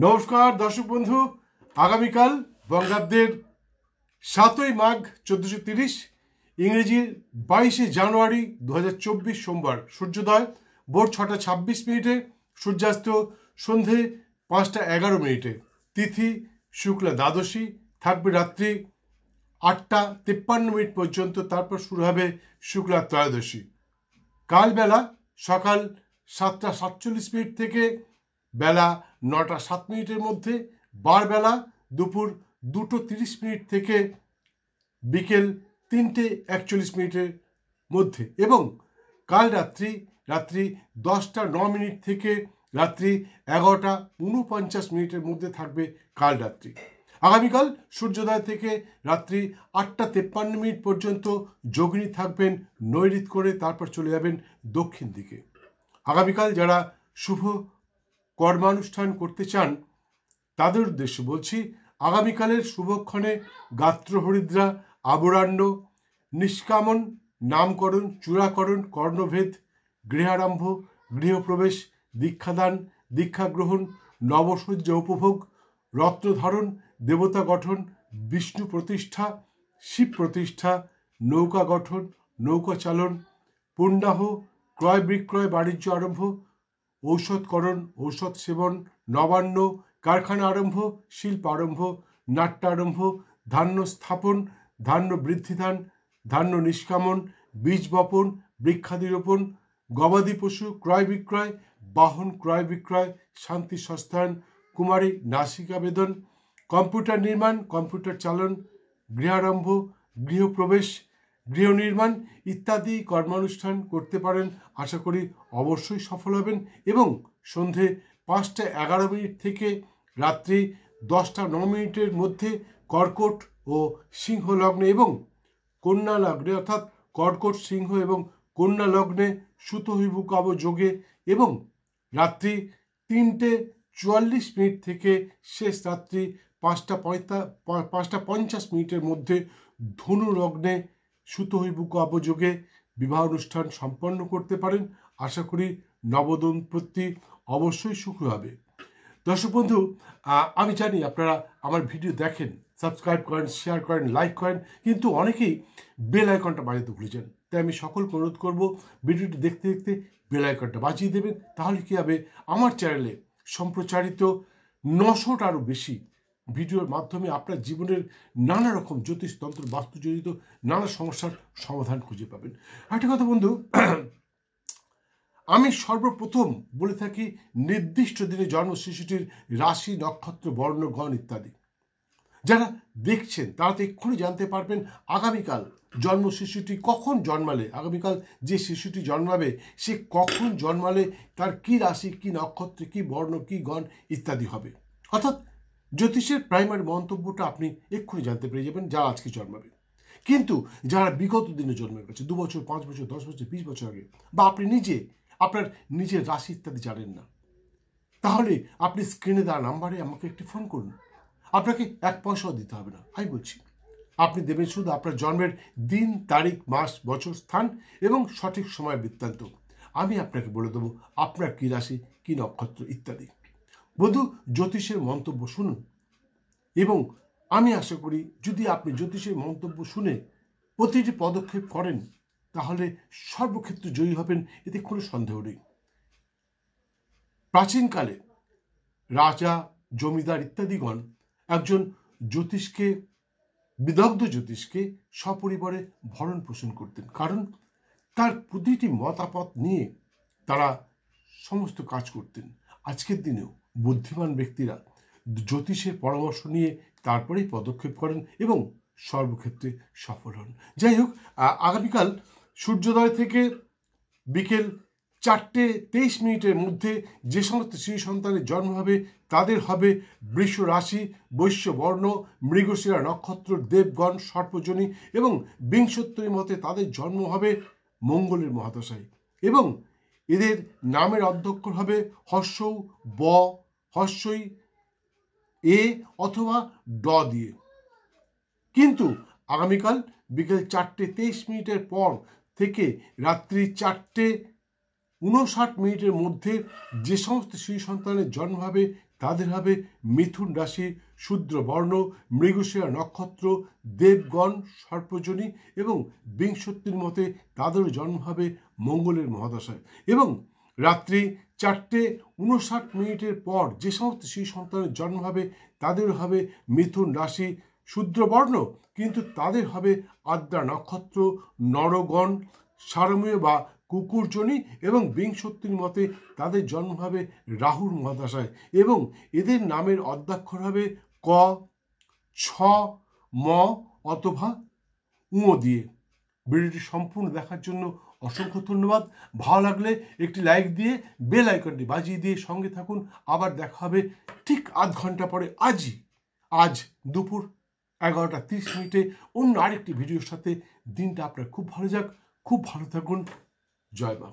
নমস্কার দর্শক বন্ধু, আগামীকাল বঙ্গাব্দের 7ই মাঘ 1430, ইংরেজির 22শে জানুয়ারি 2024 সোমবার, সূর্যোদয় ভোর 6টা 26 মিনিটে, সূর্যাস্ত সন্ধে 5টা 11 মিনিটে, তিথি শুক্লা দ্বাদশী, থাকবে রাত্রি 8টা 53 মিনিট পর্যন্ত, তারপর শুরু হবে শুক্লা ত্রয়োদশী। কালবেলা সকাল 7টা 47 মিনিট থেকে বেলা 9টা 7 মিনিটের মধ্যে, বারবেলা দুপুর 2টো 30 মিনিট থেকে বিকেল 3টে 41 মিনিটের মধ্যে, এবং কাল রাত্রি 10টা 9 মিনিট থেকে রাত্রি 11টা 49 মিনিটের মধ্যে থাকবে কাল রাত্রি। আগামীকাল সূর্যোদয় থেকে রাত্রি 8টা 53 মিনিট পর্যন্ত যোগিনী থাকবেন নৈঋত করে, তারপর চলে যাবেন দক্ষিণ দিকে। আগামীকাল যারা শুভ কর্মানুষ্ঠান করতে চান তাদের উদ্দেশ্যে বলছি, আগামীকালের শুভক্ষণে গাত্রহরিদ্রা, আবরাণ্য, নিষ্কামন, নামকরণ, চূড়াকরণ, কর্ণভেদ, গৃহারম্ভ, গৃহপ্রবেশ, দীক্ষাদান, দীক্ষাগ্রহণ, নবসজ্জা উপভোগ, রত্নধারণ, দেবতা গঠন, বিষ্ণু প্রতিষ্ঠা, শিব প্রতিষ্ঠা, নৌকা গঠন, নৌকা চালন, পুণ্যাহ, ক্রয় বিক্রয়, বাণিজ্য আরম্ভ, ঔষধকরণ, ঔষধ সেবন, নবান্ন, কারখানা আরম্ভ, শিল্প আরম্ভ, নাট্য আরম্ভ, ধান্য স্থাপন, ধান্য বৃদ্ধিদান, ধান্য নিষ্কামন, বীজ বপন, বৃক্ষাদি রোপণ, গবাদি পশু ক্রয় বিক্রয়, বাহন ক্রয় বিক্রয়, শান্তি সস্থান, কুমারী নাসিকা বেদন, কম্পিউটার নির্মাণ, কম্পিউটার চালন, গৃহারম্ভ, গৃহপ্রবেশ, গৃহ নির্মাণ ইত্যাদি কর্মানুষ্ঠান করতে পারেন। আশা করি অবশ্যই সফল হবেন। এবং সন্ধে 5টা 11 মিনিট থেকে রাত্রি 10টা 9 মিনিটের মধ্যে কর্কট ও সিংহ লগ্নে এবং কন্যা লগ্নে, অর্থাৎ কর্কট, সিংহ এবং কন্যা লগ্নে সুতহিবুকাব যোগে, এবং রাত্রি 3টে 44 মিনিট থেকে শেষ রাত্রি 5টা 50 মিনিটের মধ্যে ধনু লগ্নে সুতহিবুকাব যোগে বিবাহ অনুষ্ঠান সম্পন্ন করতে পারেন। আশা করি নবদম্পতি অবশ্যই সুখী হবে। দর্শক বন্ধু, আমি জানি আপনারা আমার ভিডিও দেখেন, সাবস্ক্রাইব করেন, শেয়ার করেন, লাইক করেন, কিন্তু অনেকেই বেল আইকনটা বাজাতে ভুলে যান। তাই আমি সকলকে অনুরোধ করবো, ভিডিওটি দেখতে দেখতে বেল আইকনটা বাজিয়ে দেবেন। তাহলে কি হবে, আমার চ্যানেলে সম্প্রচারিত 900টারও বেশি ভিডিওর মাধ্যমে আপনার জীবনের নানা রকম জ্যোতিষতন্ত্র, বাস্তুজনিত নানা সমস্যার সমাধান খুঁজে পাবেন। একটা কথা বন্ধু, আমি সর্বপ্রথম বলে থাকি নির্দিষ্ট দিনে জন্ম শিশুটির রাশি, নক্ষত্র, বর্ণ, গণ ইত্যাদি। যারা দেখছেন তারা তো এক্ষুনি জানতে পারবেন আগামীকাল জন্ম শিশুটি কখন জন্মালে, আগামীকাল যে শিশুটি জন্মাবে সে কখন জন্মালে তার কি রাশি, কি নক্ষত্র, কি বর্ণ, কি গণ ইত্যাদি হবে। অর্থাৎ জ্যোতিষের প্রাইমারি মন্তব্যটা আপনি এক্ষুনি জানতে পেরে যাবেন যারা আজকে জন্মাবে। কিন্তু যারা বিগত দিনে জন্মে গেছে, 2 বছর, 5 বছর, 10 বছর, 20 বছর আগে, বা আপনি নিজে আপনার নিজের রাশি ইত্যাদি জানেন না, তাহলে আপনি স্ক্রিনে দেওয়া নাম্বারে আমাকে একটি ফোন করুন। আপনাকে 1 পয়সাও দিতে হবে না। আমি বলছি, আপনি দেবেন শুধু আপনার জন্মের দিন, তারিখ, মাস, বছর, স্থান এবং সঠিক সময় বৃত্তান্ত। আমি আপনাকে বলে দেবো আপনার কি রাশি, কি নক্ষত্র ইত্যাদি। বন্ধু, জ্যোতিষের মন্তব্য শুনুন, এবং আমি আশা করি যদি আপনি জ্যোতিষের মন্তব্য শুনে প্রতিটি পদক্ষেপ করেন তাহলে সর্বক্ষেত্রে জয়ী হবেন, এতে কোনো সন্দেহ নেই। প্রাচীনকালে রাজা, জমিদার ইত্যাদিগণ একজন জ্যোতিষকে, বিদগ্ধ জ্যোতিষকে সপরিবারে ভরণ পোষণ করতেন, কারণ তার প্রতিটি মতামত নিয়ে তারা সমস্ত কাজ করতেন। আজকের দিনেও বুদ্ধিমান ব্যক্তিরা জ্যোতিষের পরামর্শ নিয়ে তারপরেই পদক্ষেপ করেন এবং সর্বক্ষেত্রে সফল হন। যাই হোক, আগামীকাল সূর্যোদয় থেকে বিকেল 4টে 23 মিনিটের মধ্যে যে সমস্ত শিশু সন্তানের জন্ম হবে তাদের হবে বৃষ রাশি, বৈশ্য বর্ণ, মৃগশিরা নক্ষত্র, দেবগণ, সর্পজনী, এবং বিংশোত্তরী মতে তাদের জন্ম হবে মঙ্গলের মহাদশায়, এবং এদের নামের অধ্যক্ষর হবে হর্ষৌ, ব, হর্ষই, এ অথবা ড দিয়ে। কিন্তু আগামীকাল বিকেল 4টে 23 মিনিটের পর থেকে রাত্রি 4টে 59 মিনিটের মধ্যে যে সমস্ত শিশু সন্তানের জন্ম হবে তাদের হবে মিথুন রাশি, শূদ্র বর্ণ, মৃগশিরা নক্ষত্র, দেবগণ, সর্পজনী এবং বিংশতির মতে তাদেরও জন্ম হবে মঙ্গলের মহাদশায়। এবং রাত্রি 4:59 পর যে সমস্ত শিশু সন্তানের জন্ম হবে তাদের হবে মিথুন রাশি, শূদ্রবর্ণ, কিন্তু তাদের হবে আদ্রা নক্ষত্র, নরগণ, সারমেয় বা কুকুরজনী এবং বিংশতির মতে তাদের জন্ম হবে রাহুর মহাদশায়। এবং এদের নামের অদ্যাক্ষর হবে ক, ছ, ম অথবা উ দিয়ে। ভিডিওটি সম্পূর্ণ দেখার জন্য অসংখ্য ধন্যবাদ। ভালো লাগলে একটি লাইক দিয়ে বেল আইকনটি বাজিয়ে দিয়ে সঙ্গে থাকুন। আবার দেখা হবে ঠিক আধ ঘন্টা পরে আজ দুপুর 11:30 অন্য আরেকটি ভিডিওর সাথে। দিনটা আপনার খুব ভালো যাক, খুব ভালো থাকুন। জয় মা।